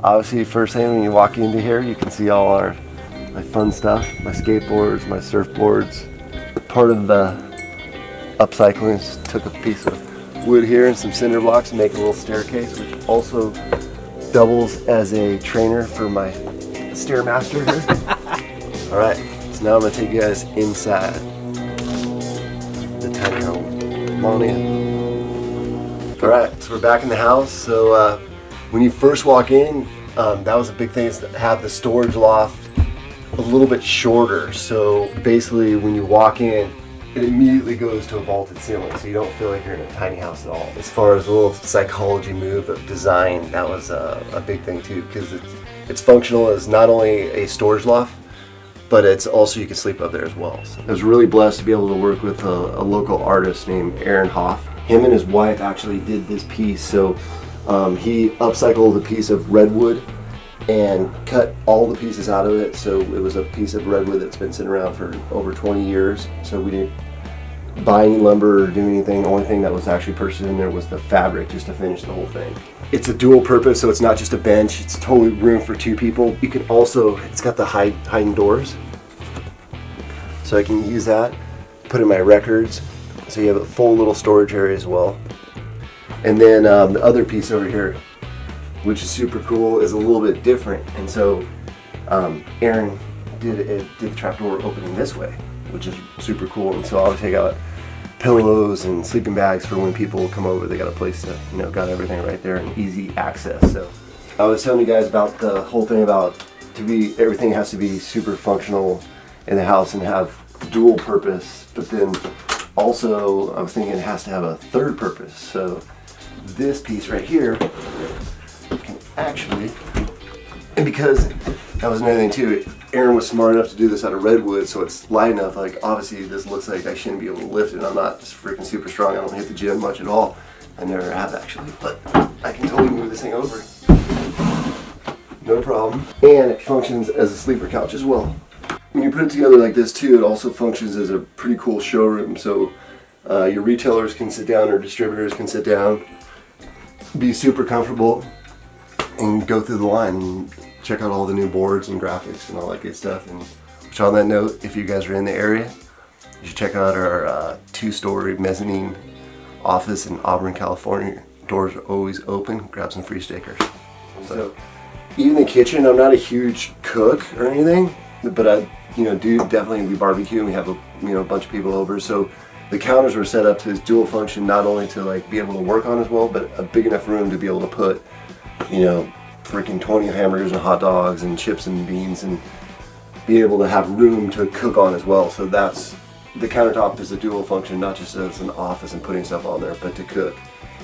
Obviously, first thing when you walk into here, you can see all my fun stuff, my skateboards, my surfboards. Part of the upcycling is took a piece of wood here and some cinder blocks and make a little staircase, which also doubles as a trainer for my Stairmaster here. All right, so now I'm gonna take you guys inside the tiny home. Come on in. All right, so we're back in the house. So when you first walk in, that was a big thing, is to have the storage loft a little bit shorter. So basically when you walk in, it immediately goes to a vaulted ceiling, so you don't feel like you're in a tiny house at all. As far as a little psychology move of design, that was a big thing too, because it's functional as not only a storage loft, but it's also, you can sleep up there as well. So I was really blessed to be able to work with a local artist named Aaron Hoff. Him and his wife actually did this piece. So he upcycled a piece of redwood and cut all the pieces out of it. So it was a piece of redwood that's been sitting around for over 20 years. So we didn't buy any lumber or do anything. The only thing that was actually purchased in there was the fabric, just to finish the whole thing. It's a dual purpose, so it's not just a bench, it's totally room for two people. You can also, it's got the hiding doors, so I can use that, put in my records, so you have a full little storage area as well. And then the other piece over here, which is super cool, is a little bit different. And so Aaron did the trapdoor opening this way, which is super cool. And so I'll take out pillows and sleeping bags for when people come over. They got a place to, got everything right there and easy access. So I was telling you guys about the whole thing about everything has to be super functional in the house and have dual purpose, but then also I was thinking it has to have a third purpose. So this piece right here can actually, and because that was another thing too, Aaron was smart enough to do this out of redwood, so it's light enough. Like, obviously this looks like I shouldn't be able to lift it. I'm not just freaking super strong. I don't hit the gym much at all. I never have actually, but I can totally move this thing over. No problem. And it functions as a sleeper couch as well. When you put it together like this too, it also functions as a pretty cool showroom. So your retailers can sit down or distributors can sit down, be super comfortable, and go through the line and check out all the new boards and graphics and all that good stuff. And which, on that note, if you guys are in the area, you should check out our 2-story mezzanine office in Auburn, California. Doors are always open. Grab some free stickers. So even the kitchen, I'm not a huge cook or anything, but I do definitely, we barbecue and we have a bunch of people over. So the counters were set up to dual function, not only to like be able to work on as well, but a big enough room to be able to put freaking 20 hamburgers and hot dogs and chips and beans, and be able to have room to cook on as well. So that's, the countertop is a dual function, not just as an office and putting stuff on there, but to cook.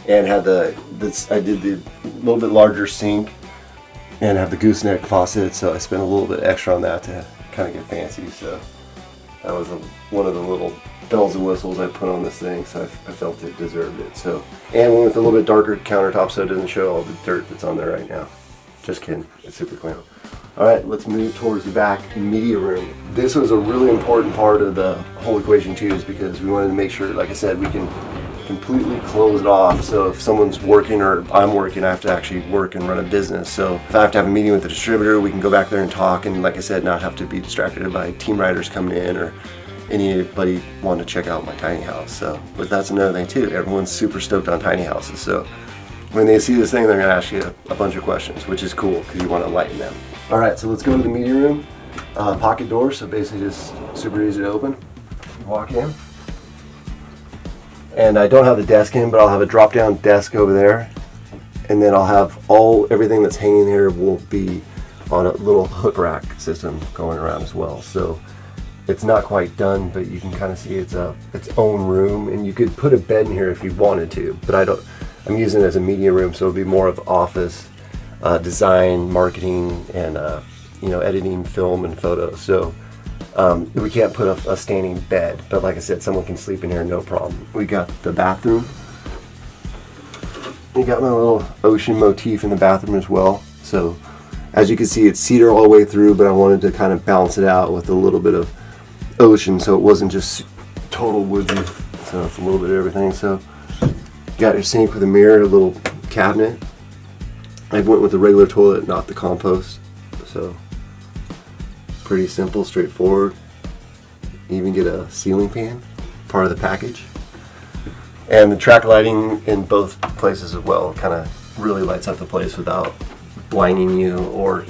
And had I did the little bit larger sink and have the gooseneck faucet, so I spent a little bit extra on that to kind of get fancy. So that was one of the little bells and whistles I put on this thing, so I felt it deserved it. So, and went with a little bit darker countertop so it doesn't show all the dirt that's on there right now. Just kidding, it's super clean. All right, let's move towards the back media room. This was a really important part of the whole equation too, is because we wanted to make sure, like I said, we can completely close it off. So if someone's working or I'm working, I have to actually work and run a business. So if I have to have a meeting with the distributor, we can go back there and talk, and like I said, not have to be distracted by team riders coming in or anybody wanting to check out my tiny house. So, but that's another thing too. Everyone's super stoked on tiny houses. So when they see this thing, they're gonna ask you a bunch of questions, which is cool because you want to enlighten them. All right, so let's go to the media room. Pocket door, so basically just super easy to open. Walk in. And I don't have the desk in, but I'll have a drop-down desk over there. And then I'll have everything that's hanging here will be on a little hook rack system going around as well. So it's not quite done, but you can kind of see it's its own room, and you could put a bed in here if you wanted to, but I'm using it as a media room, so it'll be more of office, design, marketing, and editing film and photos. So we can't put a standing bed, but like I said, someone can sleep in here no problem. We got the bathroom. We got my little ocean motif in the bathroom as well. So as you can see, it's cedar all the way through, but I wanted to kind of balance it out with a little bit of ocean, so it wasn't just total woodsy. So it's a little bit of everything. So you got your sink with a mirror, a little cabinet, I went with the regular toilet, not the compost. So pretty simple, straightforward. You even get a ceiling fan, part of the package. And the track lighting in both places as well kind of really lights up the place without blinding you or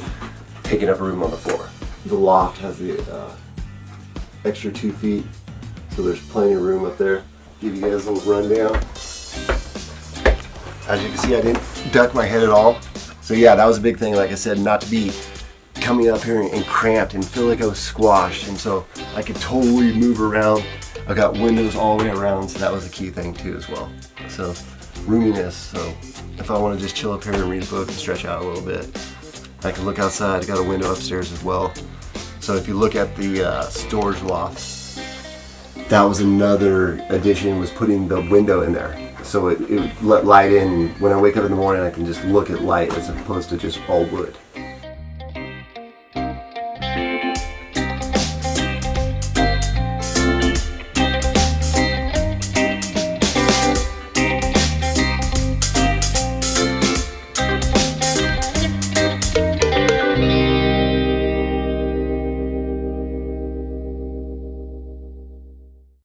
taking up room on the floor. The loft has the extra 2 feet, so there's plenty of room up there. Give you guys a little rundown. As you can see, I didn't duck my head at all. So yeah, that was a big thing, like I said, not to be coming up here and cramped and feel like I was squashed, and so I could totally move around. I got windows all the way around, so that was a key thing too as well. So roominess, so if I want to just chill up here and read a book and stretch out a little bit, I can look outside. I got a window upstairs as well. So if you look at the storage loft, that was another addition, was putting the window in there. So it let light in. When I wake up in the morning, I can just look at light as opposed to just all wood.